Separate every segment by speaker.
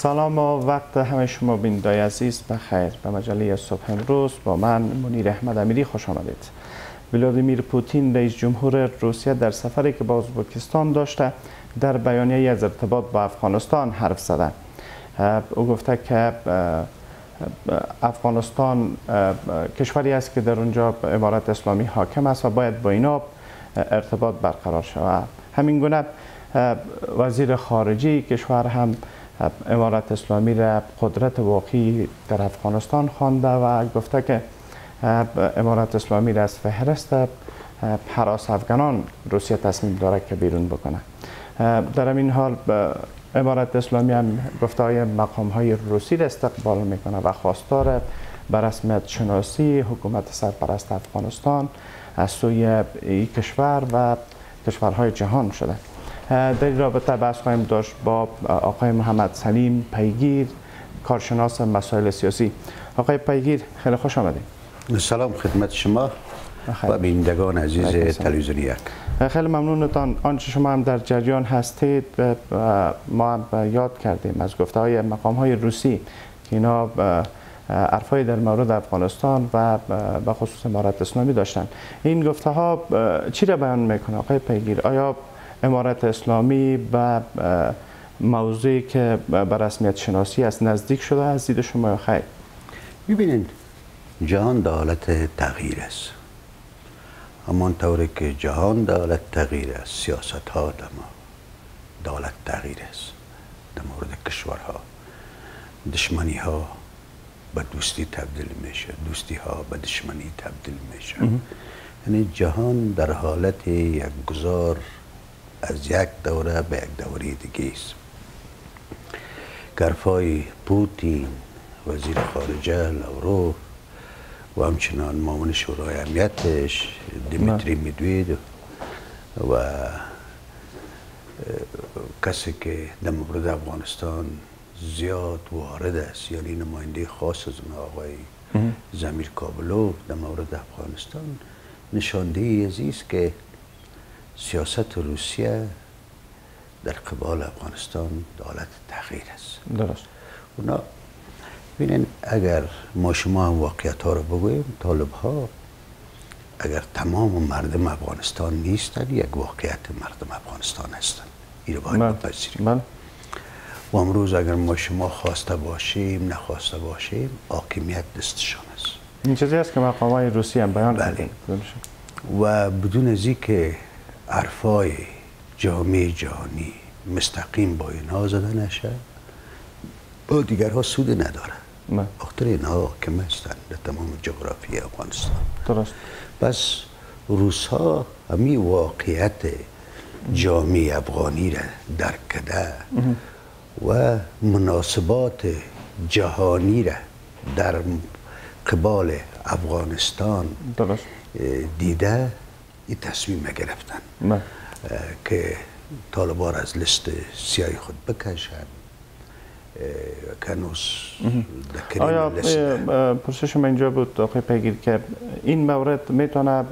Speaker 1: سلام و وقت همه شما بینندگان عزیز بخیر. به مجله صبح امروز با من منیر احمد امیری خوش آمدید. ولادیمیر پوتین رئیس جمهور روسیه در سفری که به ازبکستان داشته در بیانیه از ارتباط با افغانستان حرف زده. او گفته که افغانستان کشوری است که در اونجا امارت اسلامی حاکم است و باید با اینا ارتباط برقرار شود. همین گونه وزیر خارجه کشور هم امارت اسلامی را قدرت واقعی در افغانستان خوانده و گفته که امارت اسلامی را از فهرست هراس افغانان روسیه تصمیم داره که بیرون بکنه. در این حال امارت اسلامی هم گفته‌های مقام‌های روسی را استقبال میکنه و خواستار به رسمیت شناسی حکومت سرپرست افغانستان از سوی این کشور و کشورهای جهان شده. در این رابطه بحث خواهیم داشت با آقای محمد سلیم پیگیر، کارشناس مسائل سیاسی. آقای پیگیر خیلی خوش آمدید.
Speaker 2: سلام خدمت شما و بینندگان عزیز تلویزیون یک.
Speaker 1: خیلی ممنونتان. آنچه شما هم در جریان هستید ما هم یاد کردیم از گفته‌های مقام‌های روسی که اینا حرفای در مورد افغانستان و به خصوص امارت اسلامی داشتن. این گفته‌ها چی را بیان میکنه آقای پیگیر؟ آیا امارت اسلامی به موضوعی که به رسمیت شناسی است نزدیک شده از دید شما یا خیر؟
Speaker 2: ببینید جهان در حالت تغییر است. همانطوری که جهان در حالت تغییر است، سیاست ها در حالت تغییر است. در مورد کشورها دشمنی ها به دوستی تبدیل میشه، دوستی ها به دشمنی تبدیل میشه. یعنی جهان در حالت یک گذار از یک دوره به یک دوره دیگه است. حرفای پوتین، وزیر خارجه لاوروف و همچنان معاون شورای امنیتش دیمیتری مدوید و کسی که در مورد افغانستان زیاد وارد است، یعنی نماینده خاص از اون آقای زمیر کابلوف در مورد افغانستان، نشانده ازی است که سیاست روسیه در قبال افغانستان در حالت تغییر است.
Speaker 1: درست.
Speaker 2: اونا ببینید اگر ما شما هم واقعیت ها رو بگوییم، طالب ها اگر تمام مردم افغانستان نیستن یک واقعیت مردم افغانستان هستن. این رو باید بپذیریم. و امروز اگر ما شما خواسته باشیم نخواسته باشیم حاکمیت دستشان است.
Speaker 1: این چیزی است که مقامات روسی هم بیان کردن.
Speaker 2: و بدون از اینکه حرفای جامعه جهانی مستقیم با اینها زده نشه با دیگرها سود نداره. اختر اینها حاکم هستند در تمام جغرافی افغانستان.
Speaker 1: درست.
Speaker 2: پس روس ها همی واقعیت جامعه افغانی را درک کرده و مناسبات جهانی را در قبال افغانستان
Speaker 1: درست
Speaker 2: دیده این تصمیم گرفتن که طالبان از لیست سیاه خود بکشند.
Speaker 1: آیا پرسش من اینجا بود آقای پیگیر که این مورد میتونه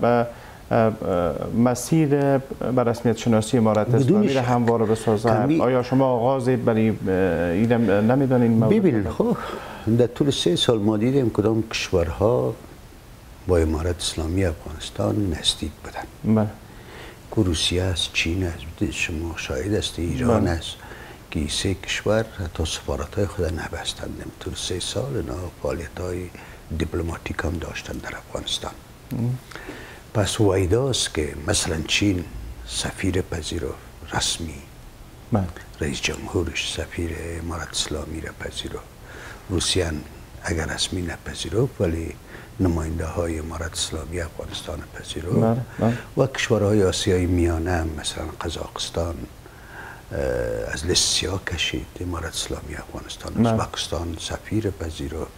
Speaker 1: مسیر به رسمیت شناسی امارت اسلامی را هموار بسازه؟ آیا شما آغازی برای این نمیدانید؟
Speaker 2: ببینید خب در طول 3 سال ما دیدیم کدام کشورها با امارت اسلامی افغانستان نزدیک بودن. که روسیه است، چین است، شما شاهد است، ایران است که 3 کشور حتی سفارت‌های خود نبستند. طول 3 سال اینا فعالیت‌های دیپلماتیک هم داشتن در افغانستان. پس وایداست که مثلا چین سفیر پذیرفت رسمی، رئیس جمهورش سفیر امارت اسلامی را پذیرفت. روسیه اگر رسمی نپذیرفت ولی نماینده های امارت اسلامی افغانستان پذیرفت و کشورهای آسیای میانه هم مثلا قزاقستان از لیست سیاه کشید امارت اسلامی افغانستان. ازبکستان سفیر پذیرفت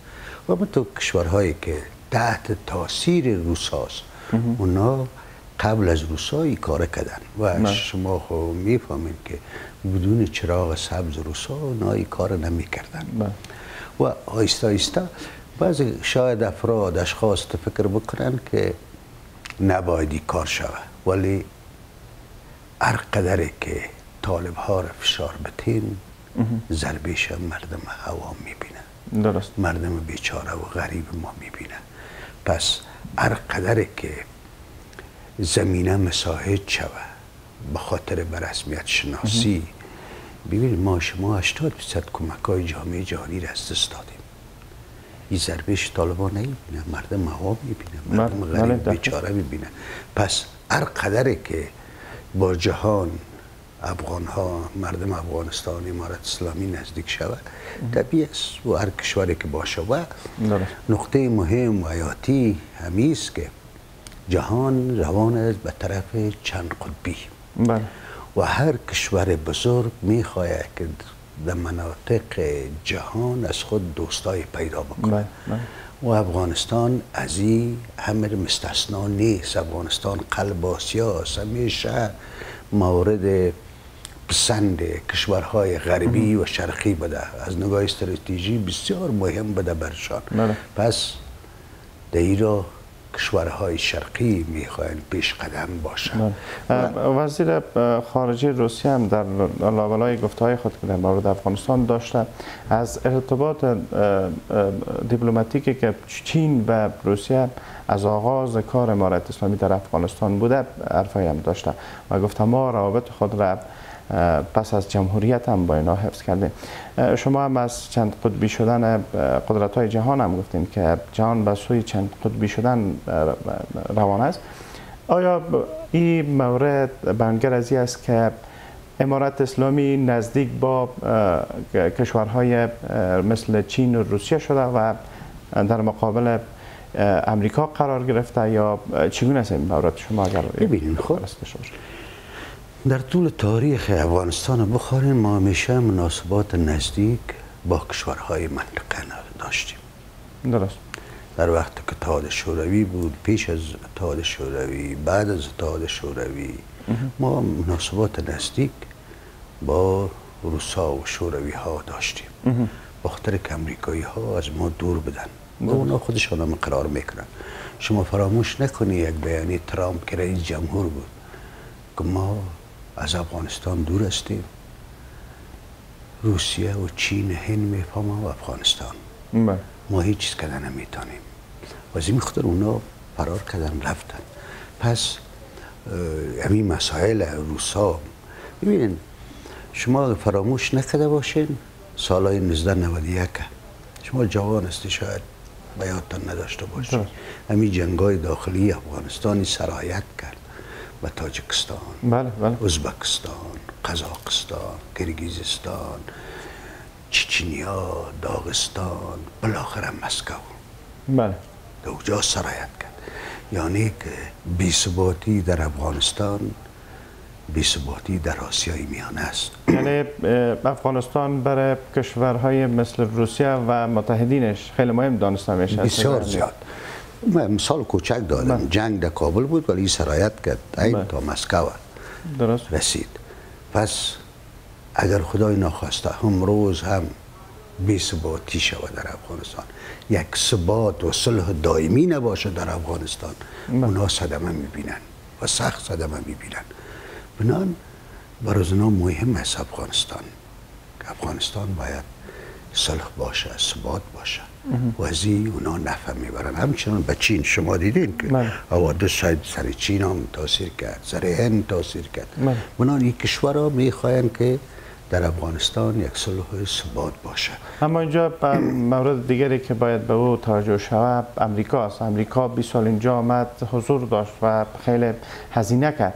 Speaker 2: و همینطور کشورهایی که تحت تاثیر روس هاست اونا قبل از روس ها این کار کردن و شما خب میفهمید که بدون چراغ سبز روس ها اونا این کار نمی کردن. و آیسته آیسته بعضی شاید افراد اشخاص فکر بکنن که نباید این کار شود، ولی هر قدره که طالب ها را فشار بتین ضربهش مردم عوام میبینه،
Speaker 1: درست.
Speaker 2: مردم بیچاره و غریب ما میبینه. پس هر قدر که زمینه مساعد شوه به خاطر به رسمیت شناسی، ببینید ما شما 80% کمک‌های جامعه جهانی را از دست دادیم. این ضربهش طالبان نمیبینه، مردم عوام میبینه، مردم غریب بیچاره میبینه. پس هر قدر که با جهان افغان ها، مردم افغانستان، امارت اسلامی نزدیک شود طبیعی است و هر کشوری که باشه. و نقطه مهم و حیاتی همی است که جهان روان است به طرف چند قطبی و هر کشور بزرگ میخواهد که در مناطق جهان از خود دوستای پیدا بکنه و افغانستان از این همه مستثنا نیست. افغانستان قلب آسیا است، همیشه مورد پسند کشورهای غربی و شرقی بوده، از نگاه استراتژی بسیار مهم بوده برشان. پس در ایران کشورهای شرقی میخواهند پیش قدم باشند.
Speaker 1: وزیر خارجه روسیه هم در لابلای گفته‌های خود که در مورد افغانستان داشته از ارتباط دیپلماتیکی که چین و روسیه از آغاز کار امارت اسلامی در افغانستان بوده حرفایی هم داشته و گفته ما روابط خود را پس از جمهوریت هم با اینا حفظ کردیم. شما هم از چند قطبی شدن قدرت‌های جهان هم گفتیم که جهان به سوی چند قطبی شدن روان است. آیا این مورد بیانگر از این است که امارت اسلامی نزدیک با کشورهای مثل چین و روسیه شده و در مقابل امریکا قرار گرفته یا چگونه است این مورد؟ شما اگر
Speaker 2: ببینید خب در طول تاریخ افغانستان بخارین ما همیشه مناسبات نزدیک با کشورهای منطقه داشتیم.
Speaker 1: درست.
Speaker 2: در وقت که اتحاد شوروی بود، پیش از اتحاد شوروی، بعد از اتحاد شوروی ما مناسبات نزدیک با روسا و شوروی ها داشتیم. بخاطر که امریکایی ها از ما دور بدن و اونا خودشان هم قرار میکنن. شما فراموش نکنی یک بیانیه ترامپ که رئیس جمهور بود که ما از افغانستان دور هستیم، روسیه و چین هند میفهمن و افغانستان ما هیچ چیز کردن نمیتونیم و از این خاطر اونا فرار کردن رفتن. پس همین مسائل روسا ببینید شما فراموش نکرده باشین سالهای 1991 شما جوان هستی شاید به یادتان نداشته باشید همین جنگای داخلی افغانستانی سرایت کرد و تاجیکستان، ازبکستان، قزاقستان، کرگیزستان، چچنیا، داغستان، بالاخره مسکو. در اونجا سرایت کرد. یعنی که بی‌ثباتی در افغانستان بی‌ثباتی در آسیای میانه است.
Speaker 1: یعنی افغانستان برای کشورهای مثل روسیه و متحدینش خیلی مهم دانسته میشه.
Speaker 2: بسیار زیاد. مثال کوچک دادم. جنگ در کابل بود ولی سرایت کرد این تا مسکو رسید. پس اگر خدای ناخواسته امروز هم بی‌ثباتی شود در افغانستان، یک ثبات و صلح دائمی نباشه در افغانستان، اونا صدمه میبینن و سخت صدمه میبینن. بنان برای اونا مهم است افغانستان باید صلح باشه، ثبات باشه و از این اونا نفع میبرن. همچنان به چین شما دیدین که حوادث شاید سر چین هم تاثیر کرد، سر هند تاثیر کرد. بنان این کشورها میخواین که در افغانستان یک صلح و ثبات باشه.
Speaker 1: اما اینجا مورد دیگری که باید به او توجه شود امریکا است. امریکا 20 سال اینجا آمد، حضور داشت و خیلی هزینه کرد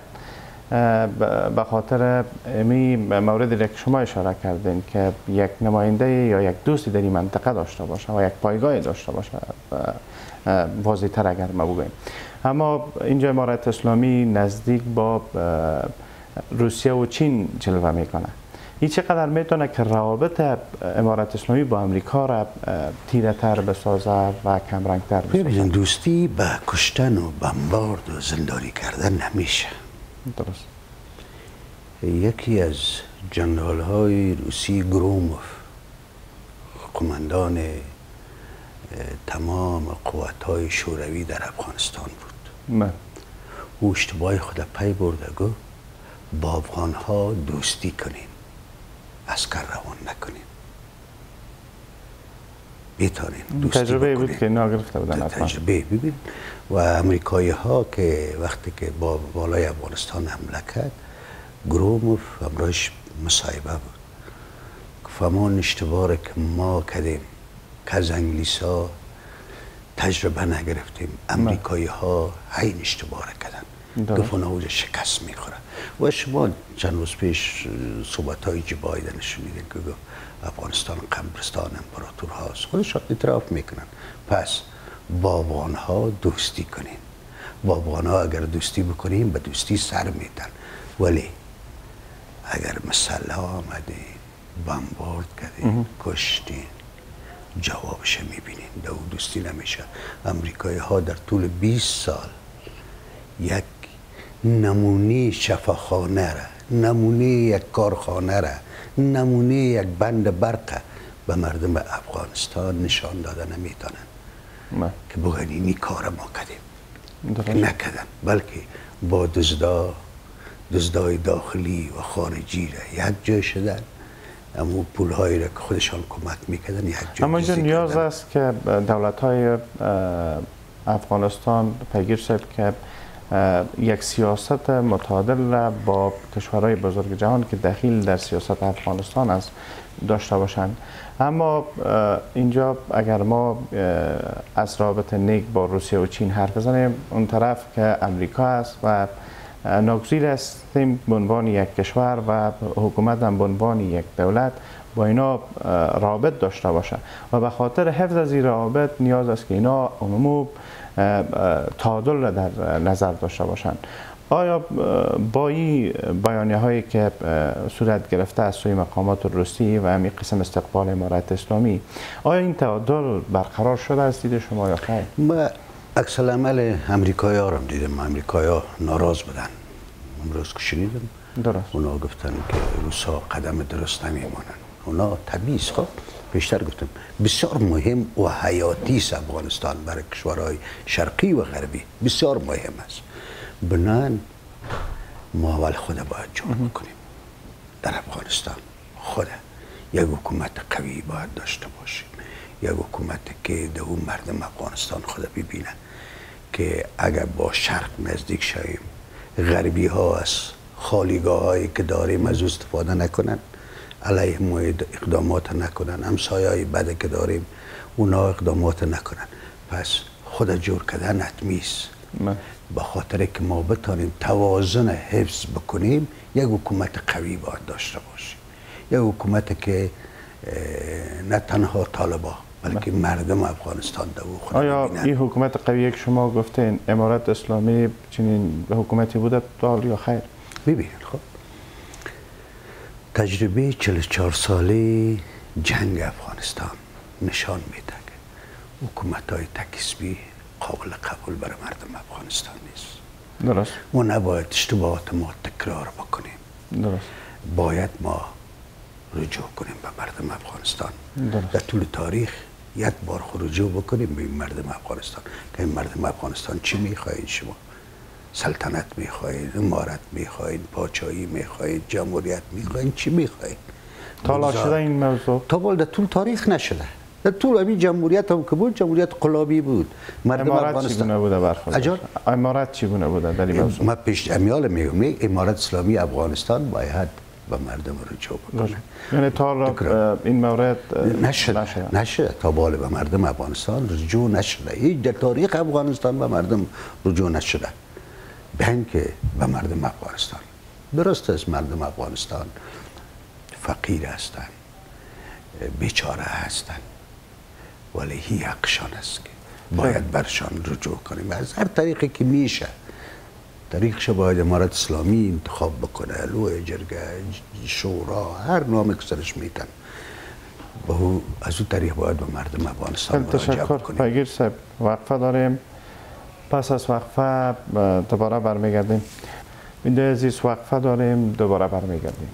Speaker 1: به خاطر می موردی که شما اشاره کردین که یک نماینده یا یک دوستی در این منطقه داشته باشه و یک پایگاه داشته باشه، واضح تر اگر ما بگوییم. اما اینجا امارت اسلامی نزدیک با روسیه و چین جلوه میکنه. این چقدر میتونه که روابط امارت اسلامی با امریکا را تیره تر بسازه و کمرنگ تر بسازه؟
Speaker 2: ببینید دوستی به کشتن و بمبارد و زندانی کردن نمیشه.
Speaker 1: درست.
Speaker 2: یکی از جنرال های روسی گروموف قماندان تمام قوات های شوروی در افغانستان بود. او اشتباه خود پی برده گفت با افغان ها دوستی کنیم عسکر روان نکنیم. میتونیم
Speaker 1: تجربه بود که ناگرفته بودن.
Speaker 2: تجربه ببین و امریکایی ها که وقتی که با بالای افغانستان حمله کرد گروموف همراهش مصاحبه بود. فهمان اشتباهی که ما کردیم که از انگلیس ها تجربه نگرفتیم، امریکایی ها این اشتباه کردن. گفت اونا شکست میخوره. و شما چند روز پیش صحبت های جو بایدن شنیدین که گفت افغانستان قبرستان امپراتور هاست. خودشان اعتراف میکنن. پس با افغان ها دوستی کنین. با افغان ها اگر دوستی بکنیم به دوستی سر میتن، ولی اگر مسئله آمده بمبارد کردین کشتین جوابش میبینین. دو دوستی نمیشه. امریکایی ها در طول 20 سال یک نمونه شفاخانه را، نمونه یک کارخانه را، نمونه یک بند برق به مردم افغانستان نشان داده نمیتونن که بگن اینی کار ما کردیم. نکردن، بلکه با دزدای داخلی و خارجی را یک جای شدن. اما پولهایی را که خودشان کمک میکردن یک جای.
Speaker 1: اما اینجا نیاز است که دولت های افغانستان پیگیر شد که یک سیاست متعادل را با کشورهای بزرگ جهان که دخیل در سیاست افغانستان است داشته باشند. اما اینجا اگر ما از رابطه نیک با روسیه و چین حرف بزنیم، اون طرف که امریکا است و ناگزیر هستیم به عنوان یک کشور و حکومت هم به عنوان یک دولت با اینا رابط داشته باشه و به خاطر حفظ از این رابط نیاز است که اینا عموم تعادل را در نظر داشته باشند. آیا با این بیانیه هایی که صورت گرفته از سوی مقامات روسی و همین قسم استقبال امارت اسلامی، آیا این تعادل برقرار شده از دید شما یا خیر؟
Speaker 2: ما عکس العمل امریکایی ها رو دیدم. امریکایی ها ناراض بودن. امروز که شنیدم
Speaker 1: درست
Speaker 2: اونا گفتن که روسا قدم درست نمیمانن. اونا طبیعی است. خب بیشتر گفتم بسیار مهم و حیاتی است افغانستان برای کشورهای شرقی و غربی. بسیار مهم است. بنان ما اول خود باید جور بکنیم در افغانستان. خود یک حکومت قوی باید داشته باشیم. یک حکومت که در اون مردم افغانستان خود ببینه که اگر با شرق نزدیک شویم، غربی ها از خالیگاه هایی که داریم از استفاده نکنن، علیه ما اقدامات نکنن، همسایه های بده که داریم اونا اقدامات نکنن. پس خود جور کردن حتمی است. به خاطر که ما بتانیم توازن حفظ بکنیم، یک حکومت قوی باید داشته باشیم. یک حکومت که نه تنها طالبا بلکه مردم افغانستان در او خود
Speaker 1: آیا
Speaker 2: ببینن.
Speaker 1: این حکومت قوی که شما گفتین امارت اسلامی چنین حکومتی بوده دال یا خیر؟
Speaker 2: ببینید خب تجربه 44 ساله جنگ افغانستان نشان میده که حکومت های تکسبی قابل قبول برای مردم افغانستان نیست.
Speaker 1: درست.
Speaker 2: ما نباید اشتباهات ما تکرار بکنیم.
Speaker 1: درست.
Speaker 2: باید ما رجوع کنیم به مردم افغانستان.
Speaker 1: درست.
Speaker 2: در طول تاریخ یک بار رجوع بکنیم به مردم افغانستان که این مردم افغانستان چی میخواین شما؟ سلطنت میخواین، امارت میخواین، پادشاهی میخواین، جمهوریت میخواین، چی میخواین؟
Speaker 1: تا شده این موضوع؟
Speaker 2: تا در طول تاریخ نشده. در طول همین جمهوریت هم که بود جمهوریت قلابی بود.
Speaker 1: مردم امارت چگونه بوده برخورد؟ امارت چگونه بوده در این موضوع؟
Speaker 2: ما پیش امیال میگم امارت اسلامی افغانستان باید به مردم رجوع بکنه.
Speaker 1: یعنی تا این مورد
Speaker 2: نشده تا بالا به مردم افغانستان رجوع نشده. هیچ در تاریخ افغانستان به مردم رجوع نشده. به که به مردم افغانستان درست است مردم افغانستان فقیر هستند، بیچاره هستند، ولی هی حقشان است که باید برشان رجوع کنیم از هر طریقی که میشه. طریقش باید امارت اسلامی انتخاب بکنه، لوی جرگه، شورا، هر نامی که سرش میتن از اون طریق باید به مردم افغانستان مراجعه بکنیم.
Speaker 1: پیگیر صاحب وقفه داریم، پس از وقفه دوباره برمیگردیم. بینده عزیز وقفه داریم، دوباره برمیگردیم.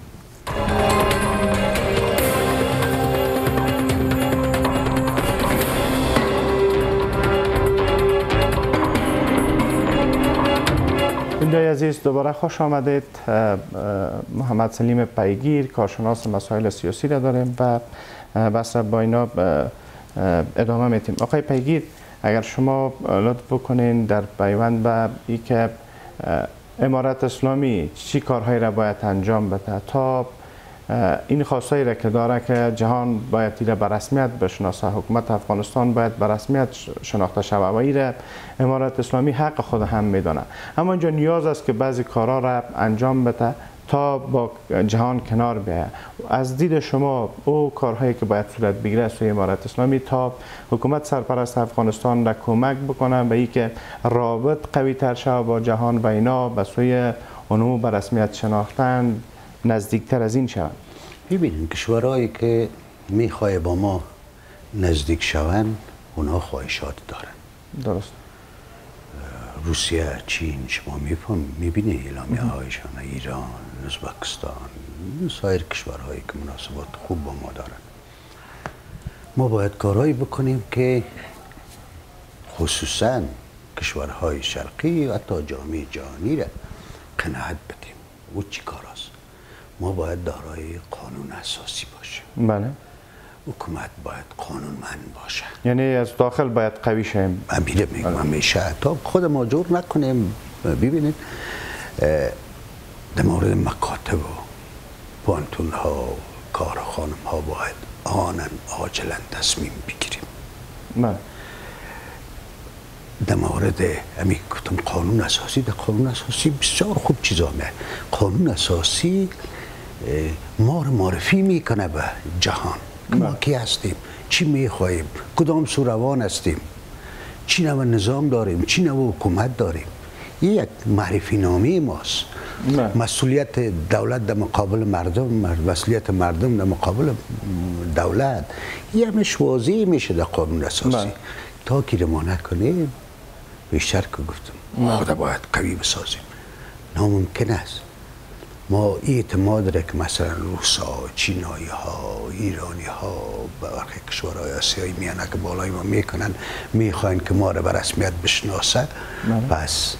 Speaker 1: بینندگان عزیز دوباره خوش آمدید. محمد سلیم پیگیر کارشناس مسائل سیاسی را داریم و بس با اینا ادامه میتیم. آقای پیگیر، اگر شما لطف بکنین در پیوند به ای که امارت اسلامی چی کارهایی را باید انجام بده تا این خواستایی را که داره که جهان باید ایره به رسمیت بشناسه، حکومت افغانستان باید به رسمیت شناخته شود و ایره امارت اسلامی حق خود هم میدانه، اما اینجا نیاز است که بعضی کارها را انجام بده تا با جهان کنار بیاید. از دید شما او کارهایی که باید صورت بگیره سوی امارت اسلامی تا حکومت سرپرست افغانستان را کمک بکنه به اینکه رابط قوی تر شود با جهان و اینا به سوی اونو به رسمیت شناختن نزدیکتر از این شوند؟
Speaker 2: ببینید کشورهایی که میخواه با ما نزدیک شوند اونها خواهشات دارن.
Speaker 1: درست.
Speaker 2: روسیه، چین، شما میبینید اعلامیه هایشان، ایران، ازبکستان، سایر کشورهایی که مناسبات خوب با ما دارن. ما باید کارهایی بکنیم که خصوصا کشورهای شرقی و حتی جامعه جهانی را قناعت بدیم. او چی کار است؟ ما باید دارای قانون اساسی باشیم.
Speaker 1: بله.
Speaker 2: حکومت باید قانونمند باشه.
Speaker 1: یعنی از داخل باید قوی شیم.
Speaker 2: من میگم همیشه تا خود ما جور نکنیم. ببینید در مورد مکاتب و پانتون ها و کارخانه ها باید آنن عاجلا تصمیم بگیریم.
Speaker 1: بله.
Speaker 2: در مورد امی گفتم قانون اساسی، در قانون اساسی بسیار خوب چیزا میاد. قانون اساسی ما رو معرفی میکنه به جهان. ما کی هستیم، چی میخواهیم، کدام سوروان هستیم، چی نوع نظام داریم، چی نوع حکومت داریم. این یک معرفی نامه ماست. مسئولیت دولت در مقابل مردم، مسئولیت مردم در مقابل دولت، یه همش واضح میشه در قانون اساسی. تا که ما نکنیم بیشتر که گفتم خدا باید قوی بسازیم. ناممکن است ما اعتماد داره که مثلا روسا، چینایی ها، ایرانی ها برخی کشورهای آسیایی میانه که بالای ما میکنن، میخواین که ما را به رسمیت بشناسه. پس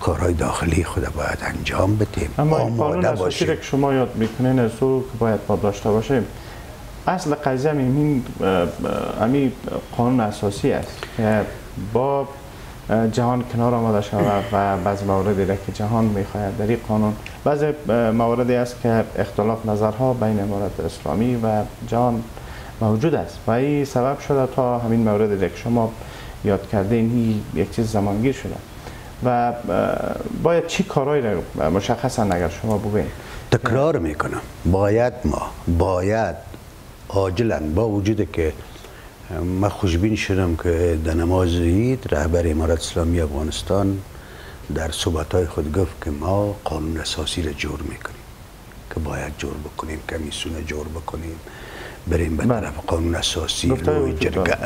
Speaker 2: کارهای داخلی خود باید انجام بدیم.
Speaker 1: اما قانون اساسی که شما یاد میکنین از او که باید ما داشته باشیم، اصل قضیه همین قانون اساسی است که با جهان کنار آمده شود و بعض مواردی را که جهان میخواهد در این قانون، بعض مواردی است که اختلاف نظرها بین امارت اسلامی و جهان موجود است و این سبب شده تا همین موردی را که شما یاد کردین یک چیز زمانگیر شده و باید چی کارهایی را مشخصا اگر شما بگوین؟
Speaker 2: تکرار میکنم، باید عاجلا با وجود که من خوشبین شدم که در نماز عید رهبر امارت اسلامی افغانستان در صحبت‌های خود گفت که ما قانون اساسی را جور میکنیم که باید جور بکنیم، کمیسیون جور بکنیم، بریم به طرف قانون اساسی، لوی جرگه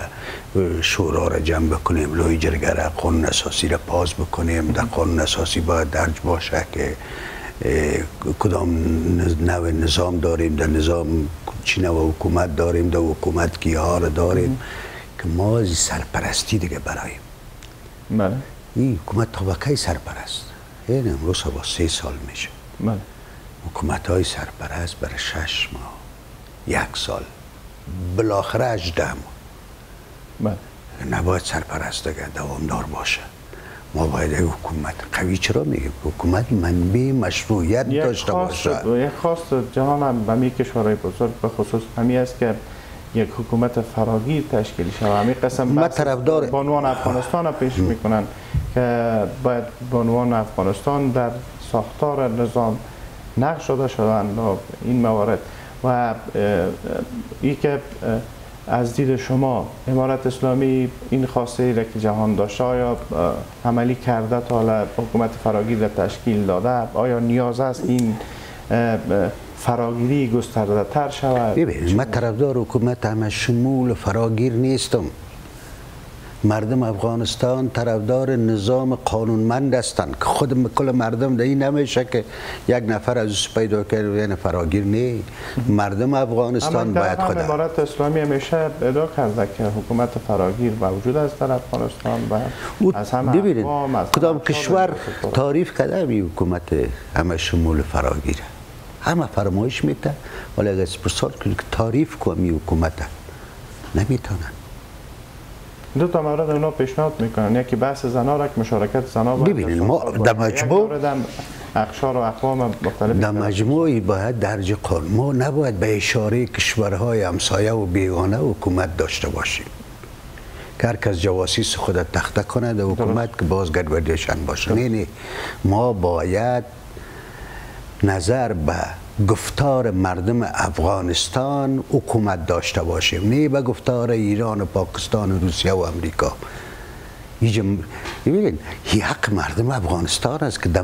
Speaker 2: شورا را جمع بکنیم، لوی جرگه را قانون اساسی را پاس بکنیم. در قانون اساسی باید درج باشه که کدام نوع نظام داریم، در نظام چی نوع حکومت داریم، در حکومت کیها را داریم که ما سرپرستی دیگه برایم.
Speaker 1: بله.
Speaker 2: این حکومت طبقه سرپرست این امروز با 3 سال میشه.
Speaker 1: بله.
Speaker 2: حکومت های سرپرست برای 6 ماه، 1 سال، بالاخره 18 ماه. بله. نباید سرپرست دیگه دوامدار باشه. ما باید حکومت قوی، چرا میگیم حکومت منبع مشروعیت داشته باشه.
Speaker 1: یک خواست جهان هم به می کشورهای بزرگ به خصوص همی است که یک حکومت فراگیر تشکیل شود. همین قسم بانوان افغانستان پیش میکنن که باید بانوان افغانستان در ساختار نظام نقش داده شدن این موارد و ای که از دید شما امارت اسلامی این خواسته ای را که جهان داشته آیا عملی کرده تا حالا حکومت فراگیر را تشکیل داده؟ آیا نیاز است این فراگیری گسترده تر شود؟
Speaker 2: ببینید من طرفدار حکومت همه شمول فراگیر نیستم. مردم افغانستان طرفدار نظام قانونمند هستند که خود کل مردم این نمیشه که یک نفر از پیدا کرد و یک نفر فراگیر نه. مردم افغانستان باید خود
Speaker 1: امارت اسلامی همیشه ادعا کرده که حکومت فراگیر موجود است در افغانستان و از همه
Speaker 2: ببینید کدام کشور تعریف کرده می حکومت همه شمول فراگیره، همه فرمایش میده ولی اگر پرسان که تعریف کنه می حکومت نمیتونن.
Speaker 1: دو تا مورد اونا پیشنهاد میکنن، یکی بحث زنا را که مشارکت زنا باید
Speaker 2: ببینید ما در مجموع
Speaker 1: اقشار و اقوام مختلف
Speaker 2: در مجموعی باید درج قانون ما نباید به اشاره کشورهای همسایه و بیگانه حکومت داشته باشیم که هر کس جواسیس خود تخته کنه در حکومت که باز گډوډیشن باشه. نه ما باید نظر به گفتار مردم افغانستان حکومت داشته باشیم، نه به گفتار ایران و پاکستان و روسیه و امریکا. ببینید حق مردم افغانستان است که در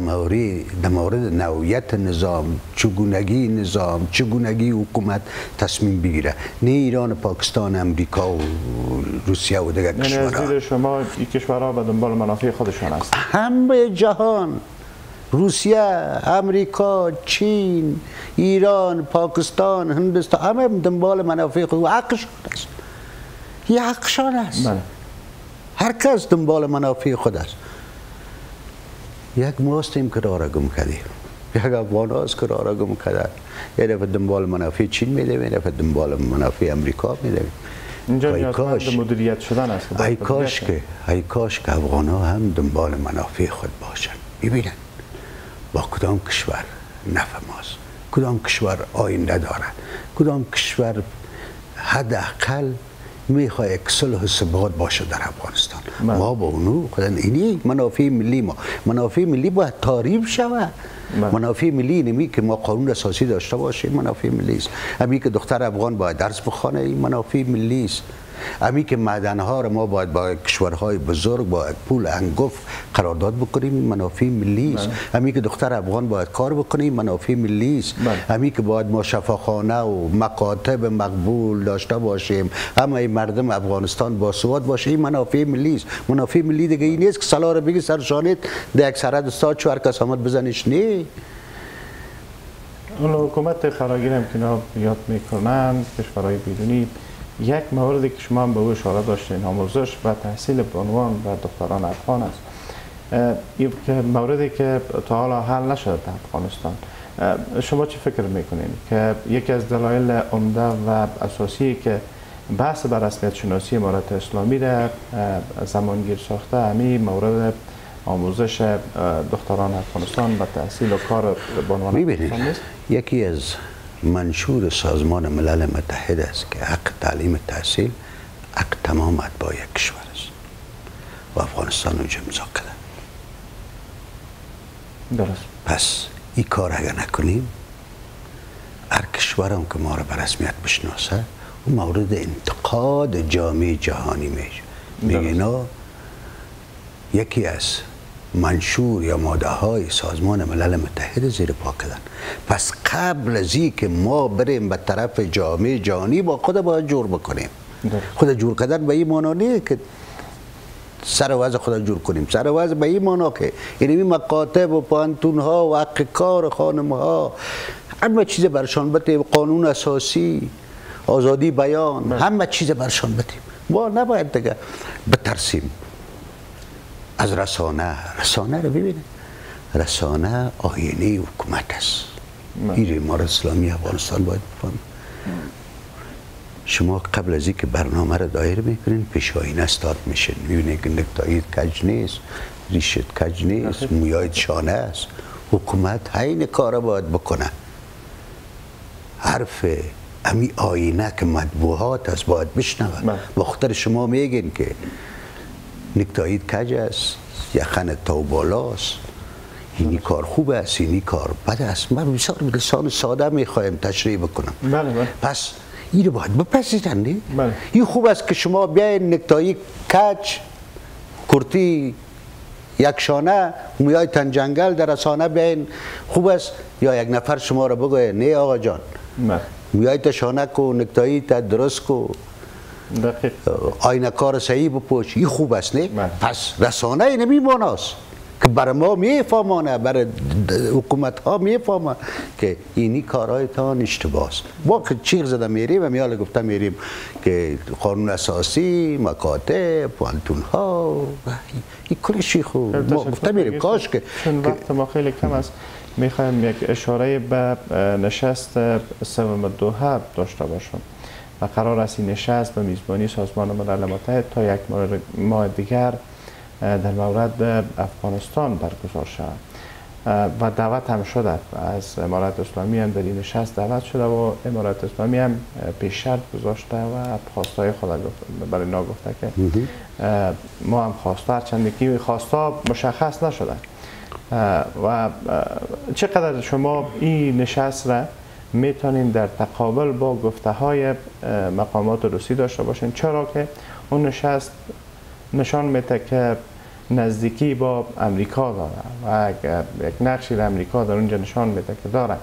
Speaker 2: مورد نوعیت نظام، چگونگی نظام، چگونگی حکومت تصمیم بگیره، نه ایران و پاکستان، امریکا و روسیه و دیگر کشورها.
Speaker 1: یعنی از شما این کشورها به دنبال منافع خودشان است؟
Speaker 2: همه جهان، روسیه، امریکا، چین، ایران، پاکستان، هندوستان، همه دنبال منافع خود و حقشان است. یه حقشان است. هر کس دنبال منافع خود است. یک ماستیم که راه را گم کردیم، یک افغان هاست که راه را گم کرده. یه دفعه دنبال منافع چین میدیم، یه دفعه دنبال منافع امریکا میدیم.
Speaker 1: اینجا نیازمند مدیریت شدن است.
Speaker 2: ای کاش که افغان ها هم دنبال منافع خود باشند. ببینن با کدام کشور نفع ماست، کدام کشور آینده داره، کدام کشور حداقل میخواد یک صلح و ثبات باشه در افغانستان. ما با اونو اینی منافع ملی ما، منافع ملی باید تعریف شود. منافع ملی نمی که ما قانون اساسی داشته باشیم، منافع ملی است. امی که دختر افغان باید درس بخونه، این منافع ملی است. امی که معدنها را ما باید با کشورهای بزرگ با پول انگفت قرارداد بکنیم، منافع ملی است. امی که دختر افغان باید کار بکنیم، منافع ملی است. امی که باید ما شفاخانه و مکاتب مقبول داشته باشیم، همه مردم افغانستان باسواد باشه، این منافع ملی است. منافع ملی دیگه این نیست که سلا را بگی سرشانید در یک سرد استاد چو هر کس آمد بزنش. نه،
Speaker 1: اون حکومت فراگیر هم که یاد میکنن کشورهای بیرونی، یک موردی که شما هم به او اشاره داشتین، آموزش و تحصیل به عنوان و دختران افغان است. این موردی که تا حالا حل نشده در افغانستان. شما چه فکر میکنین که یکی از دلایل عمده و اساسی که بحث بر رسمیت شناسی امارت اسلامی را زمانگیر ساخته همین مورد آموزش دختران افغانستان و تحصیل و کار به عنوان افغانستان نیست؟
Speaker 2: یکی از منشور سازمان ملل متحد است که حق تعلیم تحصیل حق تمام اتباع یک کشور است و افغانستان اونجا امضا کرده.
Speaker 1: درست.
Speaker 2: پس این کار اگر نکنیم، هر کشور هم که ما را به رسمیت بشناسه اون مورد انتقاد جامعه جهانی میشه. میگه یکی از منشور یا ماده های سازمان ملل متحد زیر پا کردن. پس قبل از اینکه ما بریم به طرف جامعه جهانی با خود باید جور بکنیم. خود جور کردن به این معنا نیست که سر وضع خود جور کنیم. سر وضع به این معنا که اینمی مکاتب و پانتون ها و حق کار خانم ها همه چیز برشان بتیم، قانون اساسی، آزادی بیان، همه چیز برشان بتیم. ما نباید دیگه بترسیم از رسانه. رسانه رو ببینید، رسانه آینه حکومت است. این امارت اسلامی افغانستان باید بفهمید. شما قبل از اینکه برنامه رو دایر میکنین پیش آینه استاد میشین، میبینید که نکتایت کج نیست، ریشت کج نیست، مویایت شانه است. حکومت این کار باید بکنه. حرف امی آینه که مطبوعات است باید بشنوه. بخاطر شما میگین که نکتایت کج است، یخن تو بالاست، اینی کار خوب است، اینی کار بد است. من بسیار به لسان ساده میخوایم تشریح بکنم. پس این رو باید بپذیرن. این خوب است که شما بیاین نکتایت کج، کرتی یک شانه، مویای تن جنگل در رسانه بیاین خوب است، یا یک نفر شما رو بگوید نه آقا جان مویای تا شانه کو، نکتایت تا درست کو، آینه کار صحیح بپوش، این خوب است نه؟ پس رسانه این میماناست که برای ما میفهمانه، برای حکومت ها میفهمه که اینی کارهایتان اشتباه است. ما که چیغ زده میریم و میاله گفته میریم که قانون اساسی، مکاتب، پانتون ها این کلشی خوب ما گفته میریم. کاش که
Speaker 1: چون وقت ما خیلی کم است، میخوایم یک اشاره به نشست سوم دوحه داشته باشم و قرار است این نشست به میزبانی سازمان ملل متحد تا یک ماه دیگر در مورد افغانستان برگزار شود و دعوت هم شده از امارت اسلامی هم در این نشست دعوت شده و امارت اسلامی هم پیش شرط گذاشته و خواستای خود برای نا گفته که ما هم خواسته، هرچند که خواستا مشخص نشده. و چقدر شما این نشست را میتونین در تقابل با گفته های مقامات روسی داشته باشین، چرا که اون نشست نشان میده که نزدیکی با امریکا داره و یک نقشی امریکا در اونجا نشان میده که داره،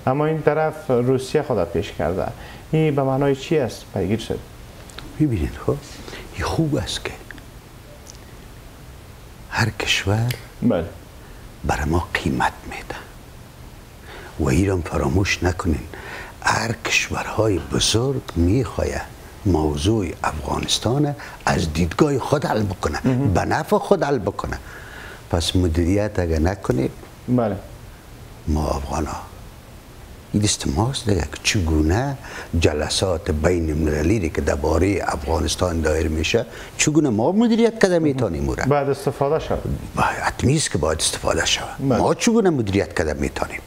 Speaker 1: اما این طرف روسیه خود پیش کرده. این به معنای چی است پیگیر شد؟
Speaker 2: ببینید خب این خوب است که هر کشور برای ما قیمت میده و ایران فراموش نکنین هر کشورهای بزرگ میخواهد موضوع افغانستان از دیدگاه خود حل بکنه، به نفع خود حل بکنه. پس مدیریت اگر نکنیم ما افغان ها این دست ماست دیگه که چگونه جلسات بین المللی که درباره افغانستان دایر میشه چگونه ما مدیریت کرده میتونیم
Speaker 1: بعد استفاده شد.
Speaker 2: حتمی است که باید استفاده شود. ما چگونه مدیریت کرده میتونیم،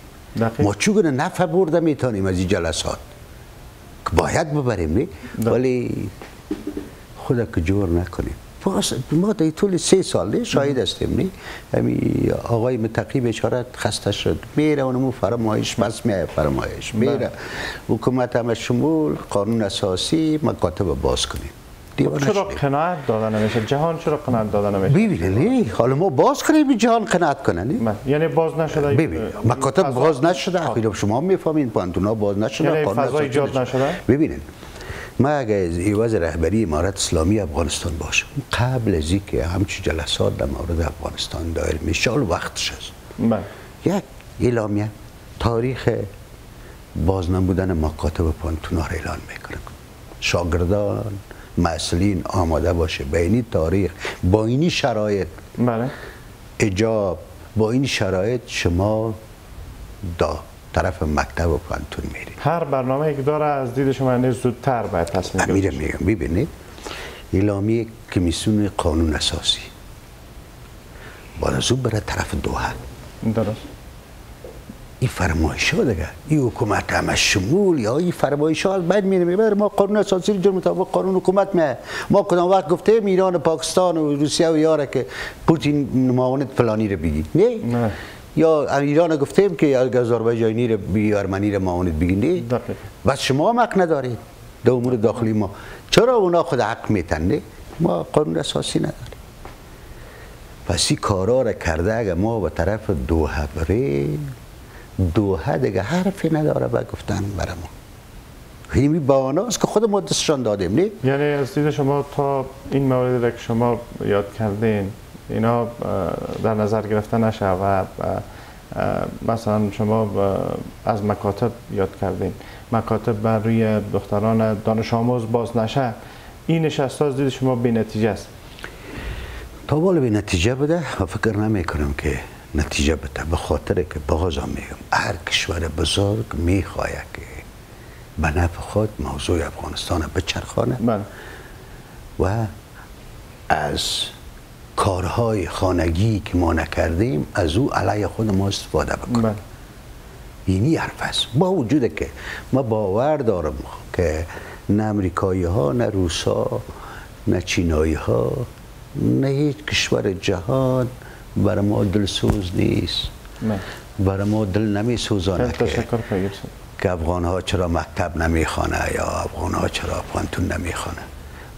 Speaker 2: ما چگونه نفع برده میتونیم از این جلسات که باید ببریم نی؟ ولی خدا که جور نکنیم. ما در طول 3 سال شاهد هستیم نی؟ همین آقای متقی بیچاره خسته شد، میره اونمو فرمایش بس میای فرمایش میره حکومت هم شمول قانون اساسی مکاتب باز کنیم.
Speaker 1: چرا قناعت داده نمیشه؟ جهان چرا قناعت داده نمیشه؟
Speaker 2: ببینید حالا ما باز کنیم جهان قناعت کنه نه؟
Speaker 1: یعنی باز نشده؟
Speaker 2: ببینید مکاتب باز نشده، خیلی شما میفهمین پانتونا باز نشده،
Speaker 1: یعنی فضا ایجاد نشده؟
Speaker 2: ببینید ما اگر ایواز رهبری امارت اسلامی افغانستان باشم قبل از اینکه همچین جلسات در مورد افغانستان دایر میشه وقتش است. یک اعلامیه تاریخ باز نبودن مکاتب پانتونا را اعلان میکنه، شاگردان مسئولین آماده باشه به این تاریخ با این شرایط اجاب با این شرایط شما طرف مکتب و پانتون میرید.
Speaker 1: هر برنامه که داره از دید شما زودتر باید تصمیم
Speaker 2: بگیره. میگم ببینید اعلامیه کمیسیون قانون اساسی باید زود بره طرف دوحه.
Speaker 1: درست.
Speaker 2: این فرمایش ها دیگه این حکومت هم شمول یا این فرمایش ها باید میره ما قانون اساسی رو مطابق قانون حکومت ما کدام وقت گفتیم ایران و پاکستان و روسیه و یاره که پوتین معاونت فلانی رو بگی نه یا ایران گفتیم که آذربایجانی رو بگی ارمنی رو معاونت بگی نه بس شما هم حق ندارید در امور داخلی ما. چرا اونا خود حق میتن نه؟ ما قانون اساسی نداریم. پس این کارا رو کرده اگه ما به طرف دوحه بریم دوحه دیگه حرفی نداره با گفتن برای ما. این بهانه‌است که خود ما دستشان دادیم نه؟
Speaker 1: یعنی از دید شما تا این موردی که شما یاد کردین اینا در نظر گرفته نشه و مثلا شما از مکاتب یاد کردین مکاتب بر روی دختران دانش آموز باز نشه، این نشست از دید شما بی نتیجه است؟
Speaker 2: تا بالا بی نتیجه بده و فکر نمی کنم که نتیجه بده، به خاطر که بازم میگم هر کشور بزرگ میخواد که به نفع خود موضوع افغانستان بچرخانه و از کارهای خانگی که ما نکردیم از او علیه خود ما استفاده بکنیم. اینی حرف است. با وجود که ما باور دارم که نه امریکایی ها نه روس ها نه چینایی ها نه هیچ کشور جهان برای ما دلسوز نیست، برای ما دل نمی سوزانه که افغان ها چرا مکتب نمی خوانه یا افغان ها چرا پانتون نمی خوانه،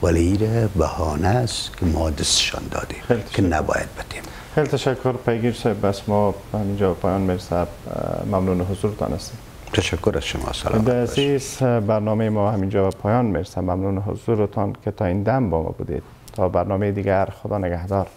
Speaker 2: ولی ایره بهانه است که ما دستشان دادیم که نباید بدیم.
Speaker 1: خیلی تشکر پیگیر صاحب، بس ما همینجا پایان میرسه. ممنون حضورتان هستیم.
Speaker 2: تشکر از شما. سلام
Speaker 1: عزیز، برنامه ما همینجا به پایان میرسه. ممنون حضورتان که تا این دم با ما بودید. تا برنامه دیگر، خدا نگهدار.